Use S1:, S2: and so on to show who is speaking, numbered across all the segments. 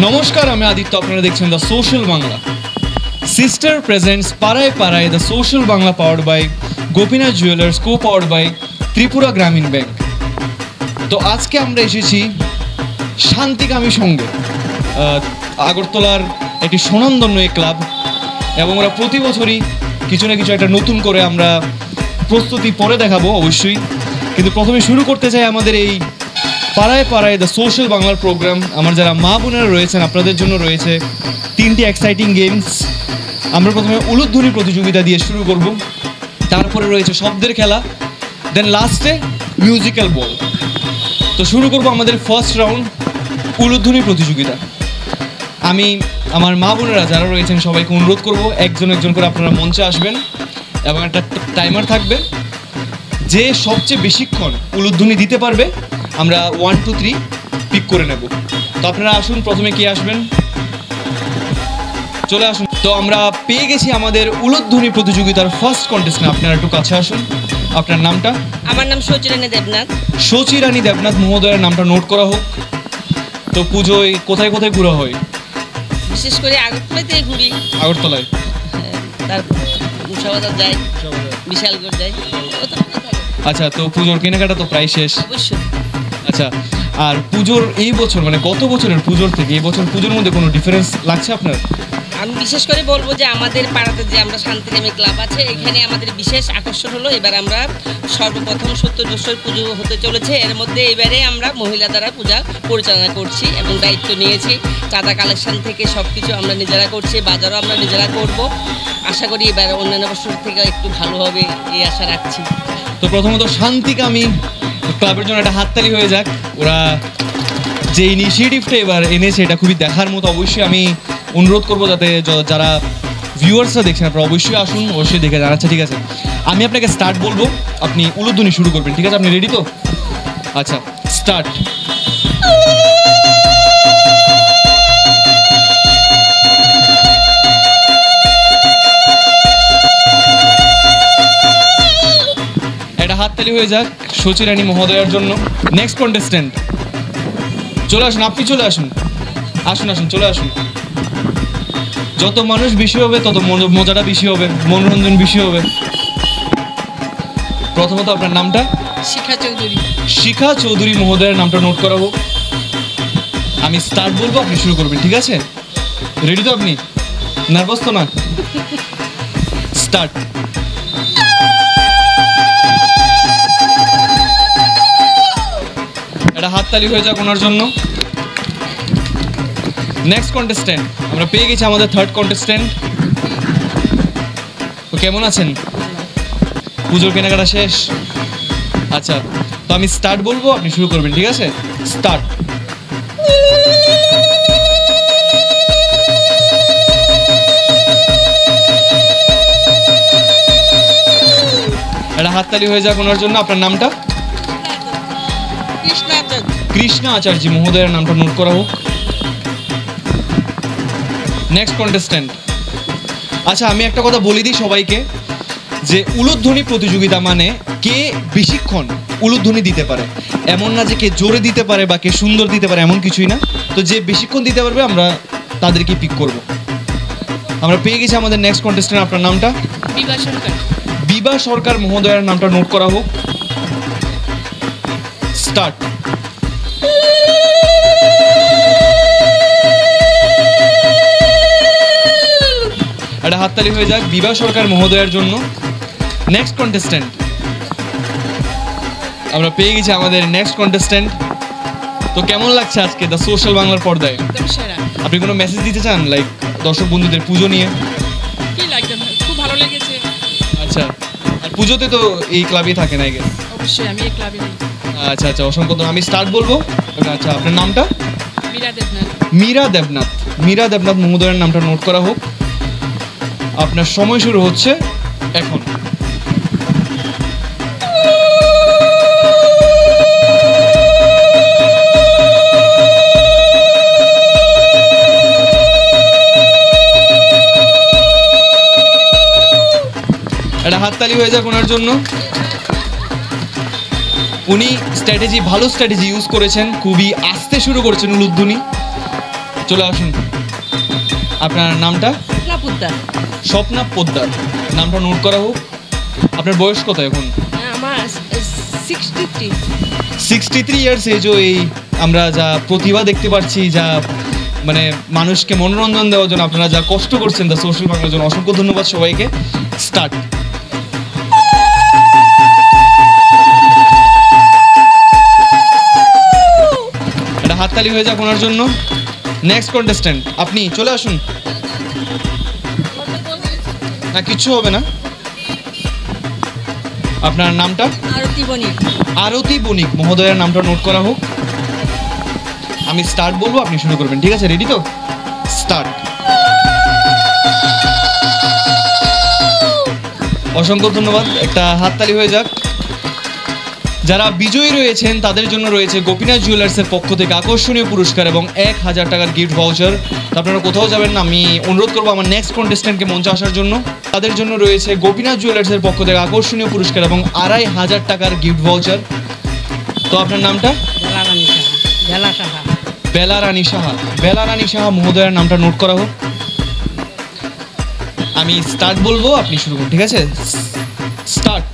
S1: নমস্কার, আমি আদিত্য। আপনারা দেখছেন the Social Bangla. Sister presents পাড়ায় পাড়ায় the Social Bangla, powered by Gopinath jewellers, co powered by Tripura Gramin bank. তো আজকে আমরা এসেছি শান্তিকামী সঙ্গে, আগরতলার একটি স্বনামধন্য এই ক্লাব, এবং ওরা প্রতি বছরই কিছু না কিছু একটা নতুন করে আমরা প্রস্তুতি পরে দেখাবো অবশ্যই। কিন্তু প্রথমে শুরু করতে চাই আমাদের এই পাড়ায় পাড়ায় দ্য সোশ্যাল বাংলার প্রোগ্রাম। আমার যারা মা বোনেরা রয়েছেন, আপনাদের জন্য রয়েছে 3টি এক্সাইটিং গেমস। আমরা প্রথমে উলুধ্বনি প্রতিযোগিতা দিয়ে শুরু করব, তারপরে রয়েছে শব্দের খেলা, দেন লাস্টে মিউজিক্যাল বল। তো শুরু করব আমাদের ফার্স্ট রাউন্ড, উলুধ্বনি প্রতিযোগিতা। আমি আমার মা বোনেরা যারা রয়েছেন সবাইকে অনুরোধ করব একজন একজন করে আপনারা মঞ্চে আসবেন, এবং একটা টাইমার থাকবে। যে সবচেয়ে বেশিক্ষণ উলুধ্বনি দিতে পারবে আমরা 1 2 3 পিক করে নেব। তো আপনারা আসুন, প্রথমে কে আসবেন? চলে আসুন। তো আমরা পেয়ে গেছি আমাদের উলুধ্বনি প্রতিযোগিতার ফার্স্ট কন্টেস্টেন্ট। আপনারা একটু কাছে আসুন। আপনার নামটা?
S2: আমার নাম সচিরানী দেবনাথ।
S1: সচিরানী দেবনাথ মহোদয়ের নামটা নোট করা হোক। তো পুজোয় কোথায় কোথায় ঘোরা হয়?
S2: বিশেষ করে আগরতলাতেই ঘুরি।
S1: আগরতলায়,
S2: তারপর মুসাবাজার যাই, বিশালগড় যাই।
S1: আচ্ছা। তো পুজোর কেনাকাটা তো প্রায় শেষ
S2: অবশ্যই।
S1: আচ্ছা, আর পুজোর এই বছর মানে গত বছরের পুজোর থেকে এই বছর পুজোর মধ্যে কোনো ডিফারেন্স লাগছে আপনার?
S2: আমি বিশেষ করে বলবো যে আমাদের পাড়াতে যে আমরা শান্তিকামী ক্লাব আছে, এখানে আমাদের বিশেষ আকর্ষণ হলো এবার আমরা সর্বপ্রথম 70 বছর পুজো হতে চলেছে। এর মধ্যে এবারে আমরা মহিলা দ্বারা পূজা পরিচালনা করছি এবং দায়িত্ব নিয়েছি। চাঁদা কালেকশন থেকে সব কিছু আমরা নিজেরা করছি, বাজারও আমরা নিজেরা করব। আশা করি এবার অন্যান্য বছর থেকে একটু ভালো হবে এই আশা রাখছি।
S1: তো প্রথমত শান্তিকামী ক্লাবের জন্য একটা হাততালি হয়ে যাক। ওরা যে ইনিশিয়েটিভটা এবার এনেছে এটা খুবই দেখার মতো। অবশ্যই আমি অনুরোধ করবো যাতে যারা ভিউয়ার্সরা দেখছেন আপনারা অবশ্যই আসুন, অবশ্যই দেখে যান। আচ্ছা ঠিক আছে, আমি আপনাকে স্টার্ট বলবো, আপনি উলুধ্বনি শুরু করবেন, ঠিক আছে? আপনি রেডি তো? আচ্ছা, স্টার্ট। একটা হাততালি হয়ে যাক সচিরানী মহোদয়ার জন্য। নেক্সট কন্টেস্টেন্ট চলে আসুন, আপনি চলে আসুন। আসুন আসুন, চলে আসুন। যত মানুষ বেশি হবে তত মজাটা বেশি হবে, মনোরঞ্জন বেশি হবে। প্রথমত আপনার নামটা?
S2: শিখা চৌধুরী।
S1: শিখা চৌধুরী মহোদয়ের নামটা নোট করা হোক। আমি স্টার্ট বলবো, আপনি শুরু করবেন, ঠিক আছে? রেডি তো? আপনি নার্ভাস তো না? স্টার্ট। একটা হাততালি হয়ে যাক ওনার জন্য। নেক্সট কন্টেস্টেন্ট আমরা পেয়ে গেছি আমাদের থার্ড কন্টেস্টেন্ট। তো কেমন আছেন? পুজোর কেনাকাটা শেষ? আচ্ছা, তো আমি স্টার্ট বলবো, আপনি শুরু করবেন, ঠিক আছে? স্টার্ট। একটা হাততালি হয়ে যাক ওনার জন্য। আপনার নামটা? কৃষ্ণা আচার্য মহোদয়ের নামটা নোট করা হোক। Next contestant. আচ্ছা, আমি একটা কথা বলে দিই সবাইকে, যে উলুধ্বনি প্রতিযোগিতা মানে কে বেশিক্ষণ উলুধ্বনি দিতে পারে, এমন না যে কে জোরে দিতে পারে বা কে সুন্দর দিতে পারে, এমন কিছুই না। তো যে বেশিক্ষণ দিতে পারবে আমরা তাদেরকে পিক করব। আমরা পেয়ে গেছি আমাদের নেক্সট কন্টেস্টেন্ট। আপনার নামটা?
S2: বিভা সরকার।
S1: বিভা সরকার মহোদয়ের নামটা নোট করা হোক। স্টার্ট। একটা হাততালি হয়ে যাক বিভা সরকার মহোদয়ের জন্য। নেক্সট কন্টেস্টেন্ট আমরা পেয়ে গেছি আমাদের নেক্সট কন্টেস্টেন্ট। তো কেমন লাগছে আজকে দ্য সোশ্যাল বাংলার পর্দায়? আপনি কোনো মেসেজ দিতে চান, লাইক দর্শক বন্ধুদের পুজো নিয়ে?
S2: কি লাগছে? খুব ভালো লেগেছে।
S1: আচ্ছা, আর পুজোতে তো এই ক্লাবেই থাকে না?
S2: অবশ্যই, আমি এই ক্লাবে।
S1: আচ্ছা আচ্ছা, অসংখ্য ধন্যবাদ। আমি স্টার্ট বলবো। আচ্ছা, আপনার নামটা?
S2: মীরা দেবনাথ।
S1: মীরা দেবনাথ। মীরা দেবনাথ মহোদয়ের নামটা নোট করা হোক। আপনার সময় শুরু হচ্ছে এখন। একটা হাততালি হয়ে যাক ওনার জন্য। উনি ভালো স্ট্র্যাটেজি ইউজ করেছেন, খুবই আস্তে শুরু করেছেন উলুধ্বনি। চলে আসুন। আপনার নামটা?
S2: স্বপ্না পোদ্দার।
S1: স্বপ্না পোদ্দার, নামটা নোট করা হোক। আপনার বয়স কত এখন?
S2: আমার 63।
S1: 63 ইয়ার্স এজও এই আমরা যা প্রতিভা দেখতে পাচ্ছি, যা মানে মানুষকে মনোরঞ্জন দেওয়ার জন্য আপনারা যা কষ্ট করছেন দ্য সোশ্যাল বাংলার জন্য, অসংখ্য ধন্যবাদ সবাইকে। স্টার্ট। একটা হাততালি হয়ে যাক ওনার জন্য। নেক্সট কন্টেস্ট্যান্ট আপনি চলে আসুন। না কিচ্ছু হবে না। আপনার নামটা?
S2: আরতি বণিক।
S1: আরতি বণিক মহোদয়ের নামটা নোট করা হোক। আমি স্টার্ট বলবো, আপনি শুরু করবেন, ঠিক আছে? রেডি তো? স্টার্ট। অসংখ্য ধন্যবাদ, একটা হাততালি হয়ে যাক। যারা বিজয়ী রয়েছেন তাদের জন্য রয়েছে গোপীনাথ জুয়েলার্সের পক্ষ থেকে আকর্ষণীয় পুরস্কার এবং 1000 টাকার গিফট ভাউচার। আপনারা কোথাও যাবেন না, আমি অনুরোধ করবো আমার নেক্সট কন্টেস্ট্যান্টকে মঞ্চে আসার জন্য। তাদের জন্য রয়েছে গোপীনাথ জুয়েলার্সের পক্ষ থেকে আকর্ষণীয় পুরস্কার এবং 2500 টাকার গিফট ভাউচার। তো আপনার নামটা? বেলা রানী সাহা। বেলা রানী সাহা মহোদয়ের নামটা নোট করা হোক। আমি স্টার্ট বলবো, আপনি শুরু করুন, ঠিক আছে? স্টার্ট।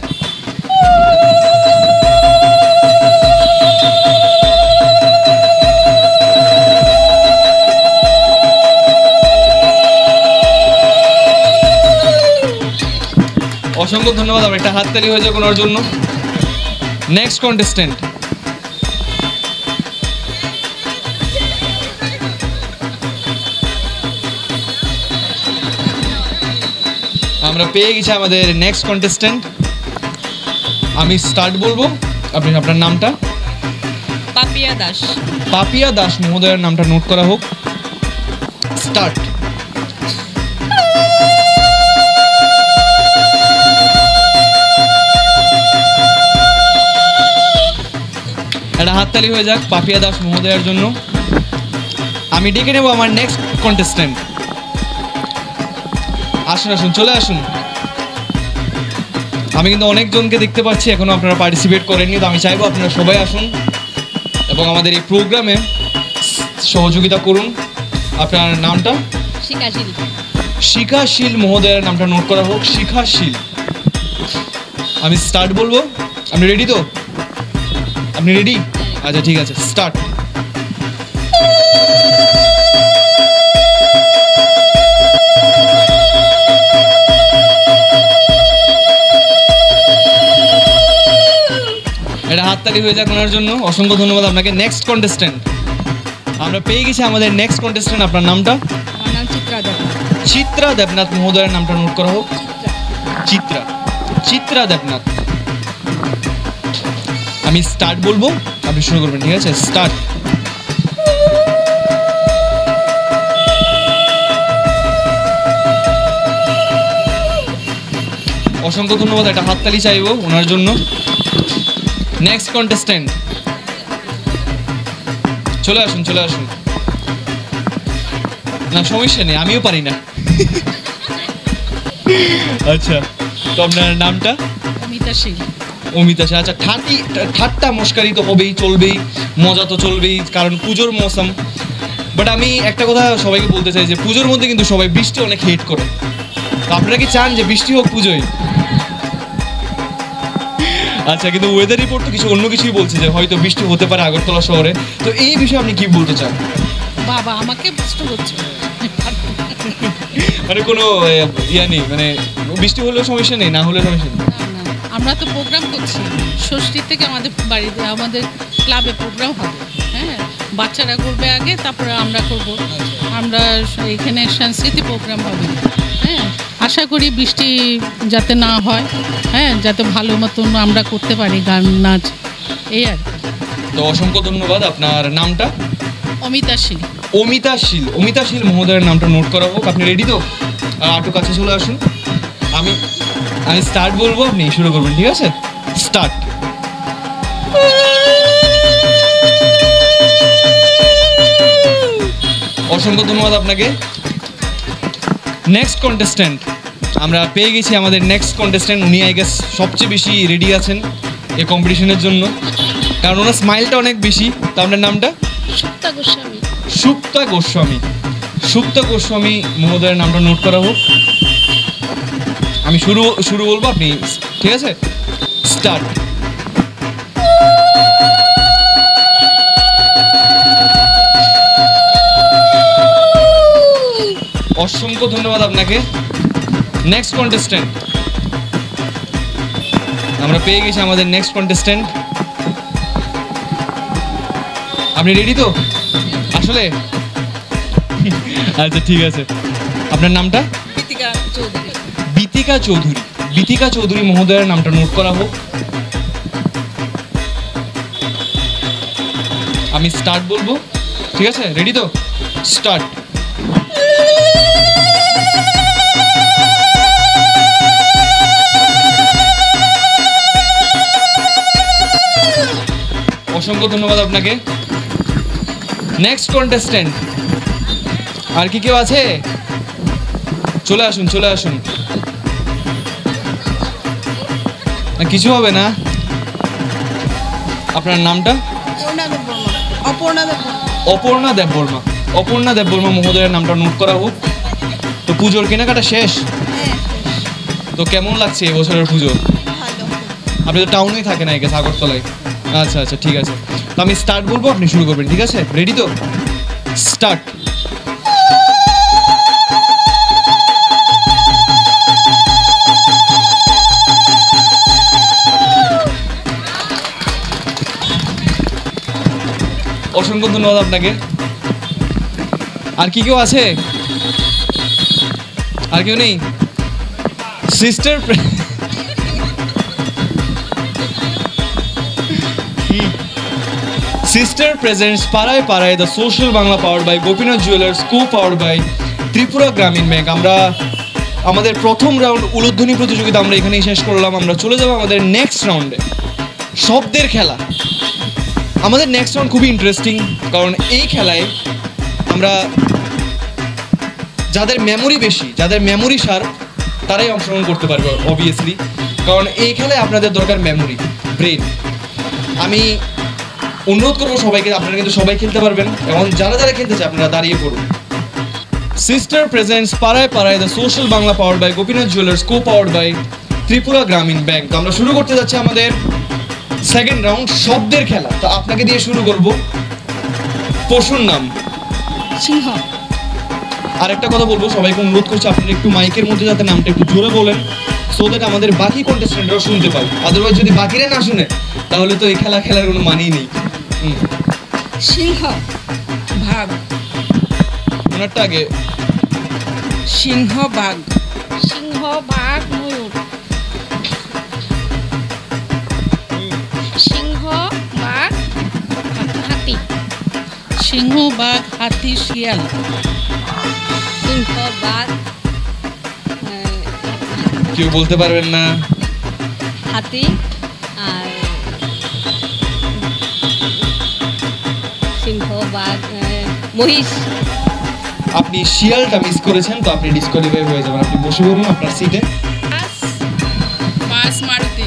S1: অসংখ্য ধন্যবাদ, আমার একটা হাততালি হয়ে যাক ওনার জন্য। নেক্সট কন্টেস্ট্যান্ট আমরা পেয়ে গেছি আমাদের নেক্সট কন্টেস্ট্যান্ট। আমি স্টার্ট বলবো, আপনি আপনার নামটা?
S2: পাপিয়া দাস।
S1: পাপিয়া দাস মহোদয়ের নামটা নোট করা হোক। স্টার্ট। একটা হাততালি হয়ে যাক পাপিয়া দাস মহোদয়ের জন্য। আমি ডেকে নেব আমার নেক্সট কন্টেস্ট্যান্ট। আসুন আসুন, চলে আসুন। আমি কিন্তু অনেকজনকে দেখতে পাচ্ছি এখনো আপনারা পার্টিসিপেট করেননি, তো আমি চাইবো আপনারা সবাই আসুন এবং আমাদের এই প্রোগ্রামে সহযোগিতা করুন। আপনার নামটা?
S2: শিখাশীল।
S1: শিখাশীল মহোদয়ের নামটা নোট করা হোক। শিখাশীল। আমি স্টার্ট বলবো, আপনি রেডি তো? আপনি রেডি? আচ্ছা ঠিক আছে, স্টার্ট। এটা হাততালি হয়ে যাক ওনার জন্য, অসংখ্য ধন্যবাদ আপনাকে। নেক্সট কন্টেস্ট্যান্ট আমরা পেয়ে গেছি আমাদের নেক্সট কন্টেস্ট্যান্ট। আপনার নামটা?
S2: আমার নাম চিত্রা দেবনাথ।
S1: চিত্রা দেবনাথ মহোদয়ের নামটা নোট করা হোক। চিত্রা। চিত্রা দেবনাথ। আমি স্টার্ট বলবো, আপনি শুরু করবেন, ঠিক আছে? স্টার্ট। অসংখ্য ধন্যবাদ, একটা হাততালি চাইবো ওনার জন্য। নেক্সট কন্টেস্ট্যান্ট চলে আসুন, চলে আসুন। না সমস্যা নেই, আমিও পারি না। আচ্ছা, তো আপনার নামটা?
S2: অমিতা সিং।
S1: অমিতা সিং। আচ্ছা, ঠাট্টা মস্কারি তো হবেই, চলবেই, মজা তো চলবেই, কারণ পুজোর মৌসুম। বাট আমি একটা কথা সবাইকে বলতে চাই যে পুজোর মধ্যে কিন্তু সবাই বৃষ্টি অনেক হেট করে। তো আপনারা কি চান যে বৃষ্টি হোক পুজোয়? আচ্ছা, কিন্তু ওয়েদার রিপোর্ট তো কিছু অন্য কিছুই বলছে যে হয়তো বৃষ্টি হতে পারে আগরতলা শহরে। তো এই বিষয়ে আপনি কি বলতে চান?
S2: বাবা আমাকে প্রশ্ন করছে,
S1: মানে কোনো ইয়া নেই, মানে বৃষ্টি হলেও সমস্যা নেই, না হলেও সমস্যা নেই।
S3: আমরা তো প্রোগ্রাম করছি, ষষ্ঠীর থেকে আমাদের বাড়িতে আমাদের ক্লাবে প্রোগ্রাম হবে। হ্যাঁ, বাচ্চারা করবে আগে, তারপরে আমরা করব। আমরা এখানে সাংস্কৃতিক প্রোগ্রাম হবে। হ্যাঁ, আশা করি বৃষ্টি যাতে না হয়, হ্যাঁ, যাতে ভালো মতন আমরা করতে পারি গান নাচ, এই আর কি।
S1: তো অসংখ্য ধন্যবাদ। আপনার নামটা?
S3: অমিতা শীল।
S1: অমিতা শীল। অমিতা শীল মহোদয়ের নামটা নোট করা হোক। আপনি রেডি তো? একটু কাছে চলে আসুন। আমি স্টার্ট বলবো, আপনি শুরু করবেন, ঠিক আছে? স্টার্ট। অসংখ্য ধন্যবাদ আপনাকে। নেক্সট কন্টেস্ট্যান্ট আমরা পেয়ে গেছি আমাদের নেক্সট কন্টেস্ট্যান্ট। উনি আই গেস সবচেয়ে বেশি রেডি আছেন এই কম্পিটিশনের জন্য, কারণ ওনার স্মাইলটা অনেক বেশি। তো আপনার নামটা?
S2: সুপ্তা গোস্বামী।
S1: সুপ্তা গোস্বামী। সুপ্তা গোস্বামী মহোদয়ের নামটা নোট করা হোক। আমি শুরু বলবো, আপনি ঠিক আছে স্টার্ট। অসংখ্য ধন্যবাদ আপনাকে। নেক্সট কন্টেস্ট্যান্ট, আমরা পেয়ে গেছি আমাদের নেক্সট কন্টেস্ট্যান্ট। আপনি রেডি তো আসলে? আচ্ছা ঠিক আছে, আপনার নামটা?
S2: কৃতিকা চৌধুরী।
S1: বিতিকা চৌধুরী। বিতিকা চৌধুরী মহোদয়ের নামটা নোট করা হোক। আমি স্টার্ট বলবো, ঠিক আছে? রেডি তো? স্টার্ট। অসংখ্য ধন্যবাদ আপনাকে। নেক্সট কন্টেস্ট্যান্ট, আর কি কেউ আছে? চলে আসুন, চলে আসুন। কিছু হবে না। আপনার নামটা? অপর্ণা দেববর্মা। অপর্ণা দেববর্মা মহোদয়ের নামটা নোট করা হোক। তো পুজোর কেনাকাটা শেষ? তো কেমন লাগছে এবছরের পুজো? আপনি তো টাউনেই থাকেন আগে, সাগরতলায়। আচ্ছা আচ্ছা ঠিক আছে, তো আমি স্টার্ট বলবো, আপনি শুরু করবেন, ঠিক আছে? রেডি তো? স্টার্ট। অসংখ্য ধন্যবাদ আপনাকে। আর কি কেউ আছে? আর কেউ নেই? Sister Sister presents Parai Parai, the social Bangla powered by Gopinath Jewelers, co-powered by Tripura Gramin Bank. আমরা আমাদের প্রথম রাউন্ড উলুধ্বনি প্রতিযোগিতা আমরা এখানেই শেষ করলাম। আমরা চলে যাব আমাদের নেক্সট রাউন্ডে, শব্দের খেলা। আমাদের নেক্সট রাউন্ড খুবই ইন্টারেস্টিং, কারণ এই খেলায় আমরা যাদের মেমোরি বেশি, যাদের মেমোরি শার্প, তারাই অংশগ্রহণ করতে পারবে অবভিয়াসলি, কারণ এই খেলায় আপনাদের দরকার মেমোরি, ব্রেন। আমি অনুরোধ করবো সবাইকে, আপনারা কিন্তু সবাই খেলতে পারবেন, এবং যারা যারা খেলতে চায় আপনারা দাঁড়িয়ে পড়ুন। সিস্টার প্রেজেন্টস পাড়ায় পাড়ায়, the Social Bangla powered by Gopinath jewellers, co powered by Tripura Gramin bank. তো আমরা শুরু করতে যাচ্ছি আমাদের সেকেন্ড রাউন্ড, শব্দের খেলা। তো আপনাকে দিয়ে শুরু করব। পশুর নাম?
S3: সিংহ।
S1: আরেকটা কথা বলবো, সবাইকে অনুরোধ করছি আপনারা একটু মাইকের মধ্যে যাতে নামটা একটু জোরে বলেন, সো দ্যাট আমাদের বাকি কন্টেস্ট্যান্টরাও শুনতে পায়। আদারওয়াইজ যদি বাকিরা না শুনে তাহলে তো এই খেলা খেলার কোনো মানেই নেই।
S3: সিংহ। বাঘ।
S1: ওনারটা আগে।
S3: সিংহ বাঘ।
S2: সিংহ বাঘ ময়ূর। সিংহ বাঘ হাতি।
S3: সিংহ বাঘ হাতি শিয়াল।
S2: সিংহ বাঘ
S1: কেউ বলতে পারবেন না?
S2: হাতি আর সিংহ বাঘ মহিষ।
S1: আপনি শিয়ালটা মিস করেছেন, তো আপনি ডিসকোয়ালিফাই হয়ে যাবেন। আপনি বসে পড়ুন আপনার সিটে।
S3: বাস মারুতি।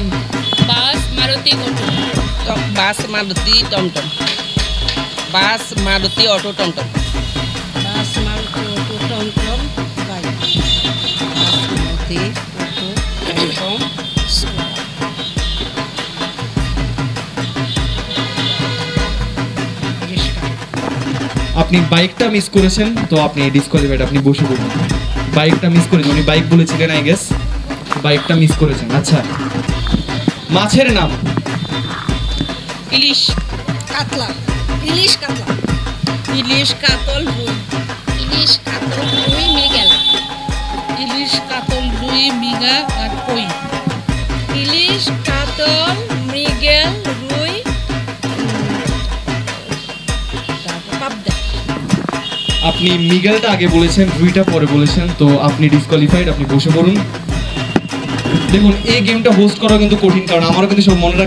S2: বাস মারুতি অটো। বাস মারুতি টমটম। বাস মারুতি অটো টমটম। বাস মারুতি অটো টমটম বাইক। বাস মারুতি অটো টমটম
S1: আপনি বাইকটা মিস করেছেন, তো আপনি ডিসকোয়ালিফাইড। আপনি বসে পড়ুন। বাইকটা মিস করেছেন, উনি বাইক বলেছিলেন আই গেস, বাইকটা মিস করেছেন। আচ্ছা, মাছের নাম?
S3: ইলিশ।
S2: কাতলা। ইলিশ কাতলা।
S3: ইলিশ কাতল রুই।
S2: ইলিশ কাতল রুই মৃগেল।
S3: ইলিশ কাতল রুই মিগা আর কই।
S2: ইলিশ কাতল মৃগেল রুই পাবদা।
S1: আপনি মিগেলটা আগে বলেছেন, রুইটা পরে বলেছেন, তো আপনি ডিসকোয়ালিফাইড। আপনি বসে পড়ুন। দেখুন, এই গেমটা হোস্ট করা কিন্তু কঠিন, কারণ আমারও কিন্তু সব মনে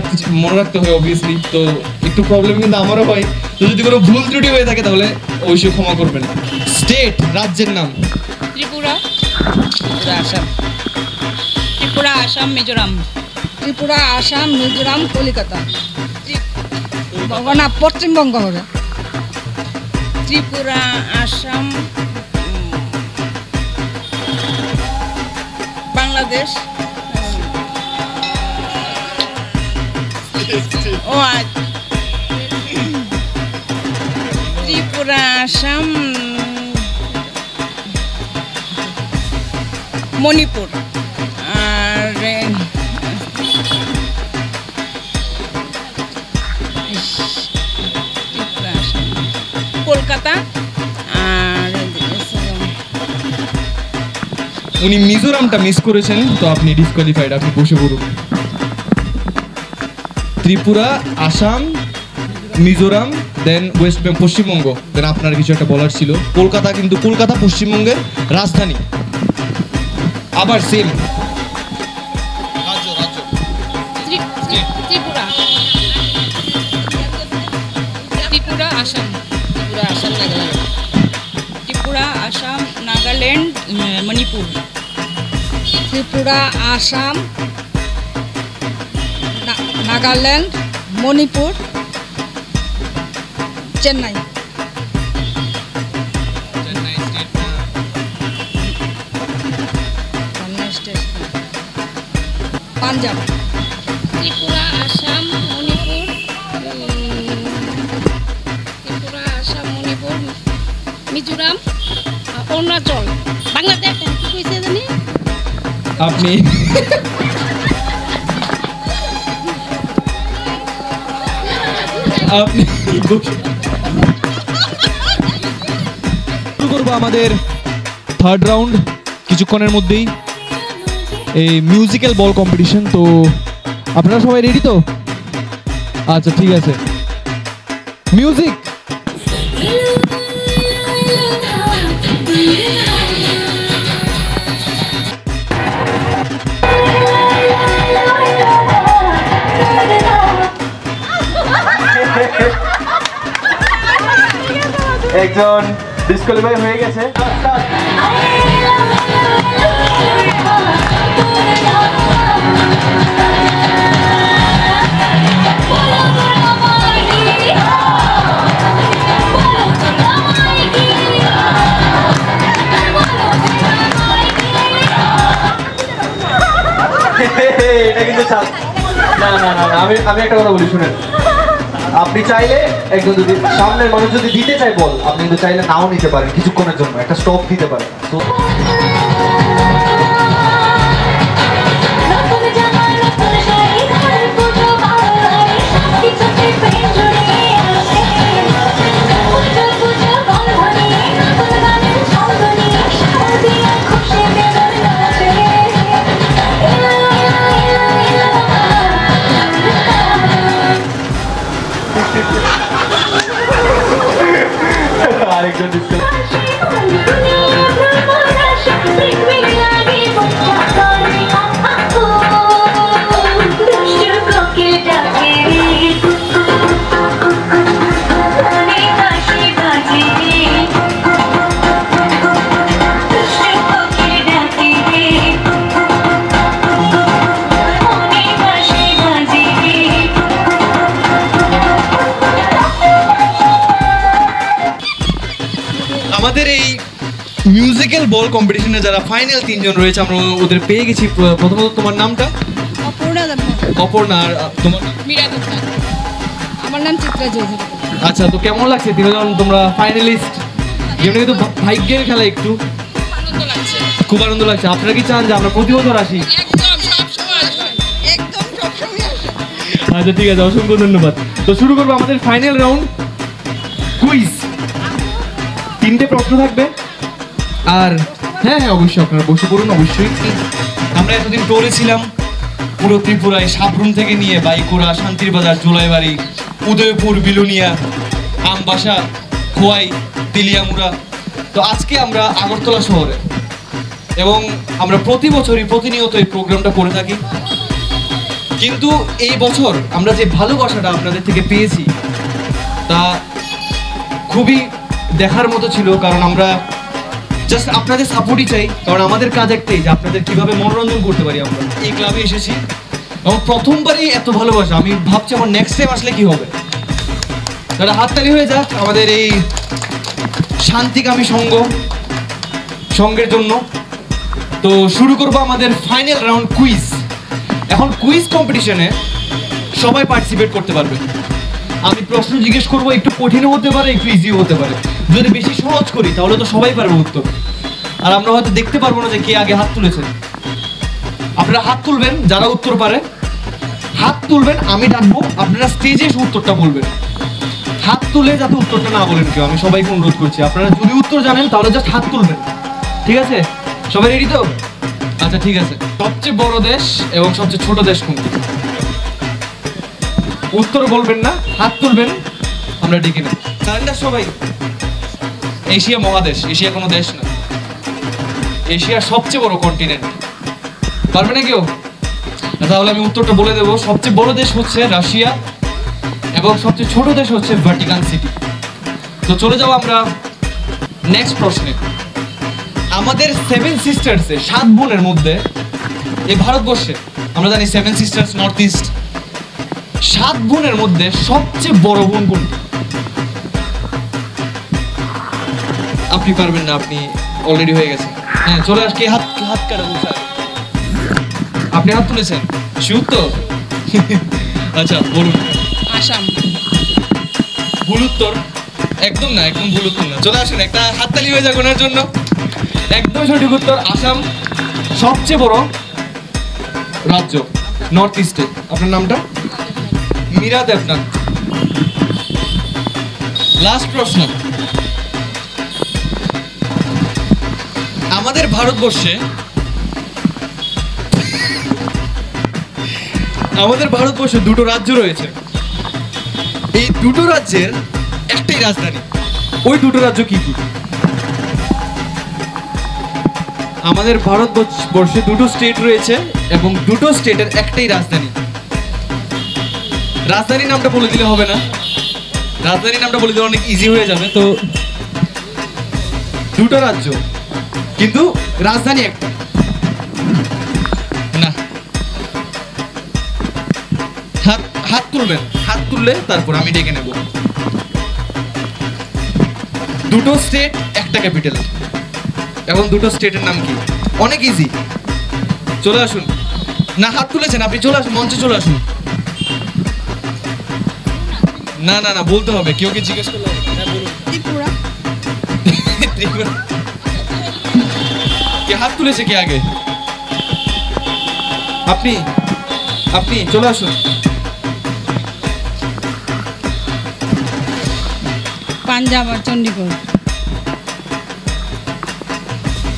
S1: রাখতে হয় অবভিয়াসলি, তো একটু প্রবলেম কিন্তু আমারও হয়। তো যদি কোনো ভুল ত্রুটি হয়ে থাকে তাহলে অবশ্যই ক্ষমা করবেন। স্টেট, রাজ্যের নাম?
S3: ত্রিপুরা।
S2: ত্রিপুরা আসাম।
S3: ত্রিপুরা আসাম মিজোরাম।
S2: ত্রিপুরা আসাম মিজোরাম কলিকাতা। না, পশ্চিমবঙ্গ হবে। ত্রিপুরা, আসাম, বাংলাদেশ, ত্রিপুরা, আসাম, মণিপুর, আর কলকাতা, আর
S1: উনি মিজোরামটা মিস করেছেন, তো আপনি ডিসকোয়ালিফাইড, আপনি বসে পড়ুন। ত্রিপুরা, আসাম, মিজোরাম, দেন ওয়েস্ট বেঙ্গল, পশ্চিমবঙ্গ, দেন আপনার কিছু একটা বলার ছিল। কলকাতা, কিন্তু কলকাতা পশ্চিমবঙ্গের রাজধানী। আবার সেম
S3: ত্রিপুরা, ত্রিপুরা, আসাম,
S2: ত্রিপুরা, আসাম, নাগাল্যান্ড, মণিপুর, ত্রিপুরা, আসাম, নাগাল্যান্ড, মণিপুর, চেন্নাই, পাঞ্জাব,
S3: ত্রিপুরা, আসাম, মণিপুর, ত্রিপুরা, আসাম, মণিপুর, মিজোরাম, অরুণাচল, বাংলাদেশ। কি কইছে জানি
S1: আপনি আপনি শুরু করবো আমাদের থার্ড রাউন্ড কিছুক্ষণের মধ্যেই, এই মিউজিক্যাল বল কম্পিটিশন। তো আপনারা সবাই রেডি তো? আচ্ছা ঠিক আছে, মিউজিক।
S4: একজন ডিসকোয়ালিফাই হয়ে গেছে। এটা কিন্তু না না না, আমি একটা কথা বলি, শুনেন। আপনি চাইলে একদম, যদি সামনের মানুষ যদি দিতে চাই বল, আপনি কিন্তু চাইলে নাও নিতে পারেন, কিছুক্ষণের জন্য একটা স্টপ দিতে পারেন। তো আরেকজন
S1: আমাদের এই মিউজিক্যাল বল কম্পিটিশনে যারা ফাইনাল তিনজন রয়েছে, আমরা ওদের পেয়ে গেছি। প্রথমত তোমার নামটা?
S2: অপর্ণা,
S1: অপর্ণা। আর তোমার নাম?
S3: মীরা দত্ত।
S2: আমার নাম চিত্রা চৌধুরী।
S1: আচ্ছা, তো কেমন লাগছে তিনজন তোমরা ফাইনালিস্ট? যেমনি কিন্তু ভাগ্যের খেলা, একটু
S3: আনন্দ লাগছে,
S1: খুব আনন্দ লাগছে। আপনারা কি চান যে আমরা প্রতি বছর আসি?
S3: একদম সব সময়
S2: একদম সবসময় আসে।
S1: আচ্ছা ঠিক আছে, অসংখ্য ধন্যবাদ। তো শুরু করবো আমাদের ফাইনাল রাউন্ড, কুইজ। 3টে প্রশ্ন থাকবে। আর হ্যাঁ হ্যাঁ, অবশ্যই আপনারা বসে পড়ুন। অবশ্যই আমরা এতদিন ট্যুরে ছিলাম, পুরো ত্রিপুরায়, সাবরুম থেকে নিয়ে বাইকুড়া, শান্তির বাজার, জোলাইবাড়ি, উদয়পুর, বিলুনিয়া, আমবাসা, খোয়াই, তেলিয়ামুড়া। তো আজকে আমরা আগরতলা শহরে, এবং আমরা প্রতি বছরই প্রতিনিয়ত এই প্রোগ্রামটা করে থাকি। কিন্তু এই বছর আমরা যে ভালোবাসাটা আপনাদের থেকে পেয়েছি তা খুবই দেখার মতো ছিল, কারণ আমরা জাস্ট আপনাদের সাপোর্টই চাই। কারণ আমাদের কাজ একটাই, যে আপনাদের কিভাবে মনোরঞ্জন করতে পারি। আমরা এই ক্লাবে এসেছি এবং প্রথমবারই এত ভালোবাসা। আমি ভাবছি আমার নেক্সট টাইম আসলে কি হবে। তাহলে হাততালি হয়ে যাক আমাদের এই শান্তিকামী সঙ্গের জন্য। তো শুরু করবো আমাদের ফাইনাল রাউন্ড কুইজ। এখন কুইজ কম্পিটিশনে সবাই পার্টিসিপেট করতে পারবে। আমি প্রশ্ন জিজ্ঞেস করবো, একটু কঠিনও হতে পারে, একটু ইজিও হতে পারে। যদি বেশি সহজ করি তাহলে তো সবাই পারবে উত্তর, আর আমরা হয়তো দেখতে পারবো না যে কে আগে হাত তুলেছেন। আপনারা হাত তুলবেন, যারা উত্তর পারে হাত তুলবেন, আমি ডাকবো, আপনারা স্টেজে এসে উত্তরটা বলবেন। হাত তুলে যাতে উত্তরটা না বলেন কেউ, আমি সবাইকে অনুরোধ করছি। আপনারা যদি উত্তর জানেন তাহলে জাস্ট হাত তুলবেন, ঠিক আছে? সবাই রেডি তো? আচ্ছা ঠিক আছে। সবচেয়ে বড় দেশ এবং সবচেয়ে ছোট দেশ কোনটি? উত্তর বলবেন না, হাত তুলবেন, আমরা ডেকে নেব। সারেন্ডার সবাই। এশিয়া মহাদেশ, এশিয়া কোনো দেশ না, এশিয়ার সবচেয়ে বড় কন্টিনেন্ট। পারবে না কেউ? তাহলে আমি উত্তরটা বলে দেবো। সবচেয়ে বড় দেশ হচ্ছে রাশিয়া এবং সবচেয়ে ছোট দেশ হচ্ছে ভ্যাটিকান সিটি। তো চলে যাবো আমরা নেক্সট প্রশ্নে। আমাদের 7 সিস্টার্সে 7 বোনের মধ্যে এই ভারতবর্ষে আমরা জানি 7 সিস্টার্স নর্থ ইস্ট, 7 বোনের মধ্যে সবচেয়ে বড় বোন কোনটি? আপনি পারবেন না, আপনি অলরেডি হয়ে গেছে। হ্যাঁ চলে আস। কে হাত কাটা? আপনি হাত তুলেছেন, শিওর তো? আচ্ছা বলুন।
S3: আসাম।
S1: ভুল উত্তর। একদম না, একদম ভুল উত্তর না। চলে আসুন, একটা হাততালি হয়ে যাক ওনার জন্য। একদম সঠিক উত্তর। আসাম সবচেয়ে বড় রাজ্য নর্থ ইস্টে। আপনার নামটা? মীরা দেবনাথ। লাস্ট প্রশ্ন। আমাদের ভারতবর্ষে দুটো রাজ্য রয়েছে। এই দুটো রাজ্যের একটাই রাজধানী। ওই দুটো রাজ্য কি কি? আমাদের ভারতবর্ষে দুটো স্টেট রয়েছে এবং দুটো স্টেটের একটাই রাজধানী। রাজধানীর নামটা বলে দিলে হবে না, রাজধানীর নামটা বলে দিলে অনেক ইজি হয়ে যাবে। তো দুটো রাজ্য কিন্তু রাজধানী একটা না। হাত তুলবেন, হাত তুললে তারপর আমি ডেকে নেব। দুটো স্টেট একটা ক্যাপিটাল এবং দুটো স্টেটের নাম কি? অনেক ইজি। চলে আসুন। না হাত তুলেছেন আপনি, চলে আসুন, মঞ্চে চলে আসুন। না না না বলতে হবে, কেউ কি জিজ্ঞেস করলে হবে? হ্যাঁ বলুন। ত্রিপুরা। কে হাত তুলেছে কে আগে? আপনি আপনি চলে আসুন।
S3: পাঞ্জাব আর চণ্ডীগড়।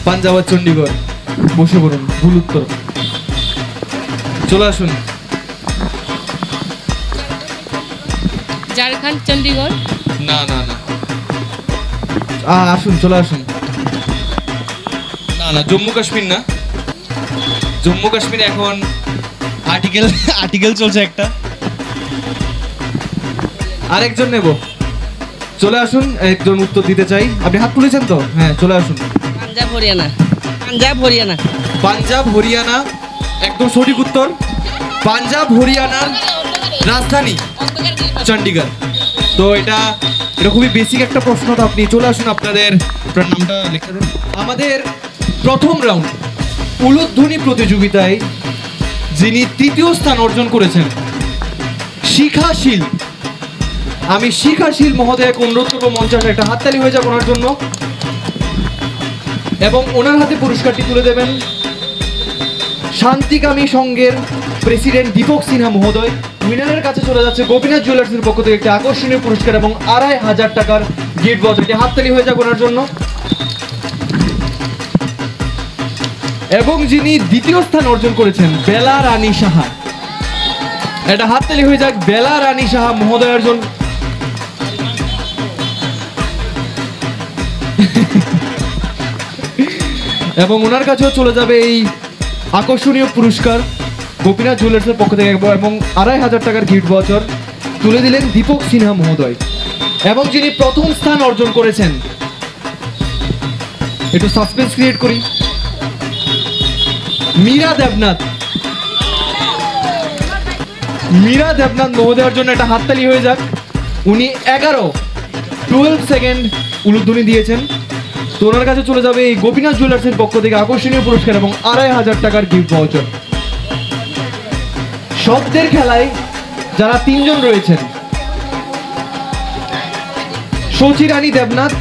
S1: পাঞ্জাব আর চণ্ডীগড়। বসে পড়ুন, ভুল উত্তর। চলে আসুন।
S3: ঝাড়খণ্ড চণ্ডীগড়।
S1: না না না আসুন, চলে আসুন। না না জম্মু কাশ্মীর না, জম্মু কাশ্মীরে এখন আর্টিকেল চলছে একটা। আরেকজন নেব। চলে আসুন, একজন উত্তর দিতে চাই। আপনি হাত তুলেছেন তো? হ্যাঁ চলে আসুন।
S2: পাঞ্জাব হরিয়ানা। পাঞ্জাব হরিয়ানা।
S1: পাঞ্জাব হরিয়ানা একদম সঠিক উত্তর। পাঞ্জাব হরিয়ানার রাজধানী চণ্ডীগড়। তো এটা খুবই বেসিক একটা প্রশ্ন। তো আপনি চলে আসুন, আপনার নামটা লিখে দেন। আমাদের প্রথম রাউন্ড উলুধ্বনি প্রতিযোগিতায় যিনি 3য় স্থান অর্জন করেছেন, শিখাশীল। আমি শিখাশীল মহোদয়কে অনুরোধ করবো মঞ্চে আসা। একটা হাততালি হয়ে যাক ওনার জন্য এবং ওনার হাতে পুরস্কারটি তুলে দেবেন শান্তিকামী সংঘের প্রেসিডেন্ট দীপক সিনহা মহোদয়। উইনারের কাছে চলে যাচ্ছে গোপীনাথ জুয়েলার্সের পক্ষ থেকে একটি আকর্ষণীয় পুরস্কার এবং 2500 টাকার গিফট ভাউচার। এটি হাততালি হয়ে যাক ওনার জন্য। এবং যিনি 2য় স্থান অর্জন করেছেন, বেলা রানী সাহা। এটা হাততালি হয়ে যাক বেলা রানী সাহা মহোদয়ের জন্য। এবং ওনার কাছেও চলে যাবে এই আকর্ষণীয় পুরস্কার গোপীনাথ জুয়েলার্সের পক্ষ থেকে এবং 2500 টাকার গিফট ভাউচার তুলে দিলেন দীপক সিনহা মহোদয়। এবং যিনি প্রথম স্থান অর্জন করেছেন, একটু সাসপেন্স ক্রিয়েট করি, মীরা দেবনাথ। মীরা দেবনাথ মহোদয়ের জন্য একটা হাততালি হয়ে যাক। উনি 12 সেকেন্ড উলুধ্বনি দিয়েছেন। তো ওনার কাছে চলে যাবে এই গোপীনাথ জুয়েলার্সের পক্ষ থেকে আকর্ষণীয় পুরস্কার এবং 2500 টাকার গিফট ভাউচার। শব্দের খেলায় যারা 3 জন রয়েছেন, সচি রানী দেবনাথ,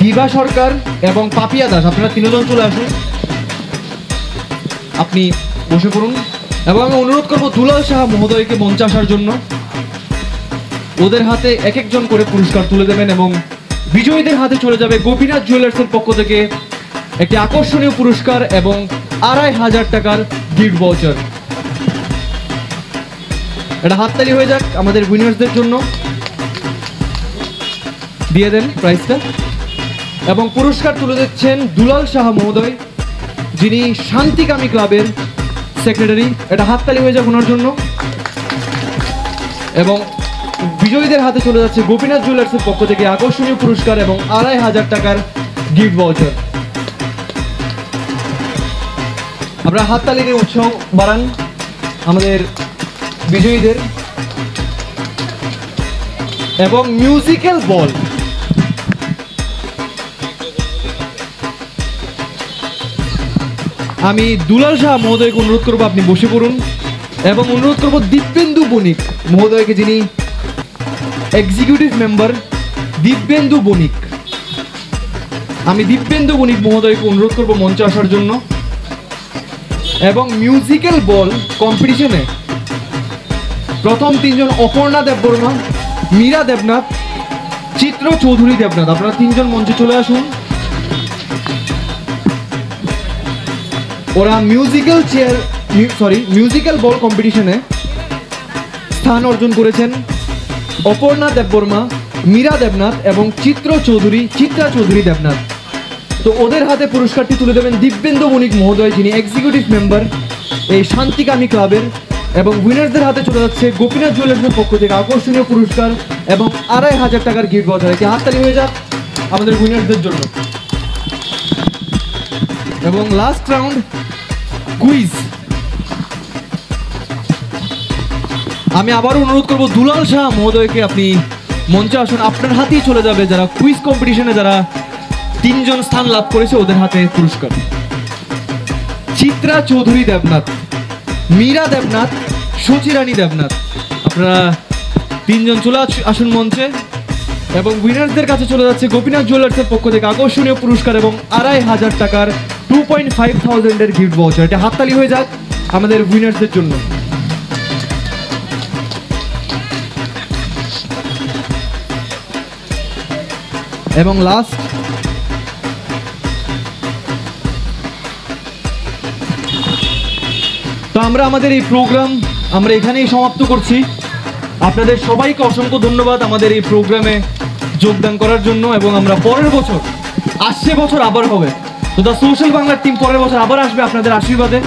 S1: দিবা সরকার এবং পাপিয়া দাস, আপনারা 3 জন চলে আসুন, আপনি বসে পড়ুন। এবং আমি অনুরোধ করবো দুলাল সাহা মহোদয়কে মঞ্চে আসার জন্য। ওদের হাতে এক একজন করে পুরস্কার তুলে দেবেন এবং বিজয়ীদের হাতে চলে যাবে গোপীনাথ জুয়েলার্সের পক্ষ থেকে একটি আকর্ষণীয় পুরস্কার এবং 2500 টাকার গিফট ভাউচার। এটা হাততালি হয়ে যাক আমাদের উইনার্সদের জন্য, দিয়ে দেন প্রাইজটা। এবং পুরস্কার তুলে দিচ্ছেন দুলাল সাহা মহোদয়, যিনি শান্তিকামী ক্লাবের সেক্রেটারি। এটা হাততালি হয়ে যাক ওনার জন্য। এবং বিজয়ীদের হাতে চলে যাচ্ছে গোপীনাথ জুয়েলার্সের পক্ষ থেকে আকর্ষণীয় পুরস্কার এবং 2500 টাকার গিফট ভাউচার। আমরা হাততালিতে উৎসাহ বাড়ান আমাদের বিজয়ীদের। এবং মিউজিক্যাল বল, আমি দুলাল শাহ মহোদয়কে অনুরোধ করবো আপনি বসে পড়ুন এবং অনুরোধ করবো দিব্যেন্দু বণিক মহোদয়কে, যিনি এক্সিকিউটিভ মেম্বার দিব্যেন্দু বণিক, আমি দিব্যেন্দু বণিক মহোদয়কে অনুরোধ করবো মঞ্চে আসার জন্য। এবং মিউজিক্যাল বল কম্পিটিশনে প্রথম 3 জন অপর্ণা দেববর্মা, মীরা দেবনাথ, চিত্র চৌধুরী দেবনাথ, আপনারা 3 জন মঞ্চে চলে আসুন। ওরা মিউজিক্যাল বল কম্পিটিশনে স্থান অর্জন করেছেন। অপর্ণা দেববর্মা, মীরা দেবনাথ এবং চিত্রা চৌধুরী দেবনাথ। তো ওদের হাতে পুরস্কারটি তুলে দেবেন দিব্যেন্দু বণিক মহোদয়, যিনি এক্সিকিউটিভ মেম্বার এই শান্তিকামী ক্লাবের। এবং উইনার্সদের হাতে চলে যাচ্ছে গোপীনাথ জুয়েলার্সের পক্ষ থেকে আকর্ষণীয় পুরস্কার এবং 2500 টাকার গিফট ভাউচার। একটি হাততালি হয়ে যাক আমাদের উইনার্সদের জন্য। এবং লাস্ট রাউন্ড কুইজ, আমি আবারও অনুরোধ করবো দুলাল শাহ মহোদয়কে আপনি মঞ্চে আসুন। আপনার হাতেই চলে যাবে যারা কুইজ কম্পিটিশনে যারা 3 জন স্থান লাভ করেছে ওদের হাতে পুরস্কার। চিত্রা চৌধুরী দেবনাথ, মীরা দেবনাথ, সচি রানী দেবনাথ, আপনারা 3 জন চলে আসুন মঞ্চে। এবং উইনার্সদের কাছে চলে যাচ্ছে গোপীনাথ জুয়েলার্সের পক্ষ থেকে আকর্ষণীয় পুরস্কার এবং 2500 টাকার 2,500 এর গিফট ভাউচার। এটা হাততালি হয়ে যাক আমাদের উইনার্সদের জন্য। এবং লাস্ট তো আমরা আমাদের এই প্রোগ্রাম আমরা এখানেই সমাপ্ত করছি। আপনাদের সবাইকে অসংখ্য ধন্যবাদ আমাদের এই প্রোগ্রামে যোগদান করার জন্য। এবং আমরা পরের বছর, আসছে বছর আবার হবে, তো দ্য সোশ্যাল বাংলার টিম পরের বছর আবার আসবে আপনাদের আশীর্বাদে।